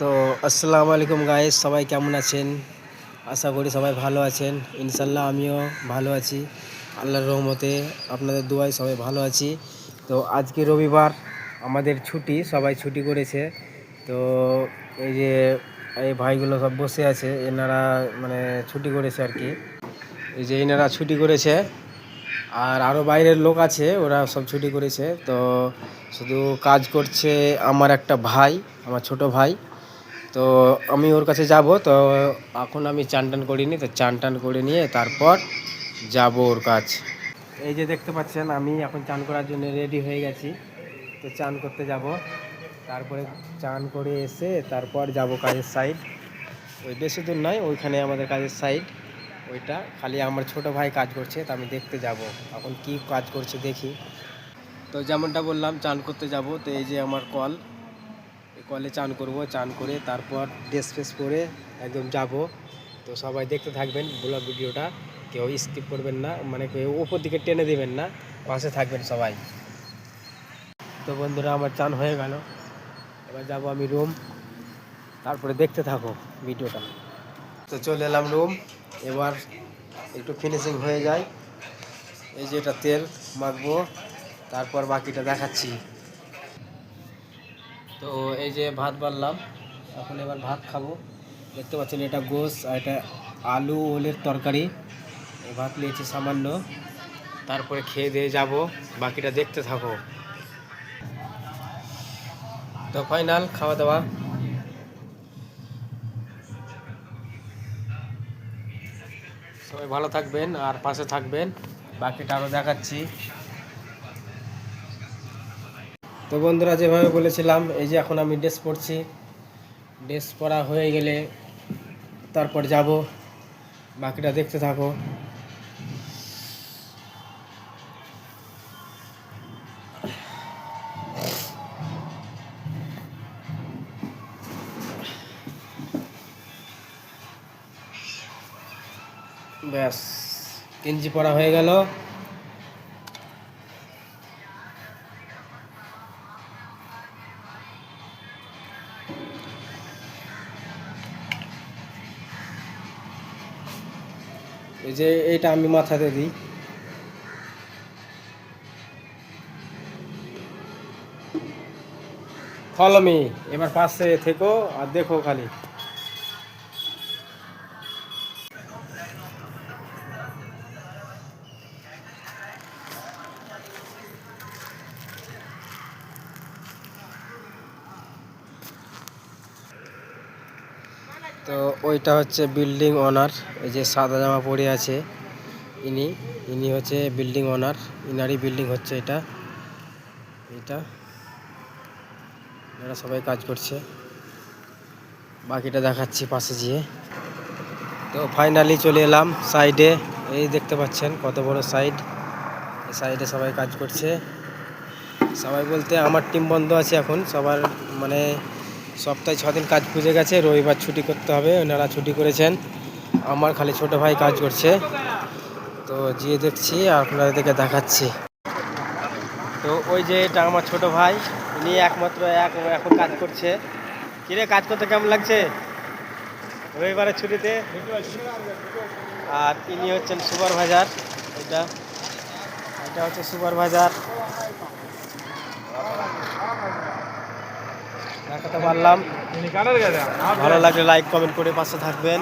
তো আসসালামু আলাইকুম গাইস, সবাই কেমন আছেন? আশা করি সবাই ভালো আছেন। ইনশাল্লাহ আমিও ভালো আছি, আল্লাহর রহমতে, আপনাদের দোয়ায় সবাই ভালো আছি। তো আজকে রবিবার, আমাদের ছুটি, সবাই ছুটি করেছে। তো এই যে এই ভাইগুলো সব বসে আছে, এনারা মানে ছুটি করেছে আর কি। এই যে এনারা ছুটি করেছে, আর আরও বাইরের লোক আছে, ওরা সব ছুটি করেছে। তো শুধু কাজ করছে আমার একটা ভাই, আমার ছোট ভাই। তো আমি ওর কাছে যাব। তো এখন আমি চান টান করিনি, তো চান টান করে নিয়ে তারপর যাব ওর কাছ। এই যে দেখতে পাচ্ছেন, আমি এখন চান করার জন্য রেডি হয়ে গেছি। তো চান করতে যাব, তারপরে চান করে এসে তারপর যাব কাজের সাইড। ওই বেশি দূর নয়, ওইখানে আমাদের কাজের সাইড ওইটা। খালি আমার ছোট ভাই কাজ করছে, তো আমি দেখতে যাব এখন কি কাজ করছে দেখি। তো যেমনটা বললাম, চান করতে যাব। তো এই যে আমার কল, কলে চান করব, চান করে তারপর ড্রেস ফ্রেস পরে একদম যাব। তো সবাই দেখতে থাকবেন ব্লগ ভিডিওটা, কেউ স্কিপ করবেন না, মানে কেউ ওপর দিকে টেনে দেবেন না, পাশে থাকবেন সবাই। তো বন্ধুরা, আমার চান হয়ে গেল, এবার যাব আমি রুম, তারপরে দেখতে থাকো ভিডিওটা। তো চলে এলাম রুম, এবার একটু ফিনিশিং হয়ে যায়। এই যে এটা তেল মাখবো, তারপর বাকিটা দেখাচ্ছি। তো এই যে ভাত বাড়লাম, এখন এবার ভাত খাবো। দেখতে পাচ্ছেন এটা গোশ, আর এটা আলু ওলের তরকারি। ভাত নিয়েছি সামান্য, তারপরে খেয়ে দিয়ে যাব, বাকিটা দেখতে থাকো। তো ফাইনাল খাওয়া দাওয়া। সবাই ভালো থাকবেন আর পাশে থাকবেন, বাকিটা আরও দেখাচ্ছি। তো বন্ধুরা, যেভাবে বলেছিলাম, এই যে এখন আমি ড্রেস পরছি, ড্রেস পরা হয়ে গেলে তারপর যাব, বাকিটা দেখতে থাকো। ব্যাস, গেঞ্জি পরা হয়ে গেল। এই যে এইটা আমি মাথাতে দিই। ফলো মি, এবার পাশে থেকো আর দেখো খালি। তো ওইটা হচ্ছে বিল্ডিং ওনার, এই যে সাদা জামা পরে আছে, ইনি ইনি হচ্ছে বিল্ডিং ওনার, ইনারই বিল্ডিং হচ্ছে এটা। এটা এরা সবাই কাজ করছে, বাকিটা দেখাচ্ছি পাশে যেয়ে। তো ফাইনালি চলে এলাম সাইডে, এই দেখতে পাচ্ছেন কত বড় সাইড। এই সাইডে সবাই কাজ করছে, সবাই বলতে আমার টিম বন্ধ আছে এখন সবার, মানে সপ্তাহে 6 দিন কাজ খুঁজে গেছে, রবিবার ছুটি করতে হবে, ওনারা ছুটি করেছেন। আমার খালি ছোট ভাই কাজ করছে। তো গিয়ে দেখছি আর আপনাদেরকে দেখাচ্ছি। তো ওই যে এটা আমার ছোট ভাই, উনি একমাত্র এখন কাজ করছে। কিরে, কাজ করতে কেমন লাগছে রবিবারের ছুটিতে? আর ইনি হচ্ছেন সুপারভাইজার, এটা এটা হচ্ছে সুপারভাইজার। দেখাতে পারলাম, ভালো লাগলে লাইক কমেন্ট করে পাশে থাকবেন।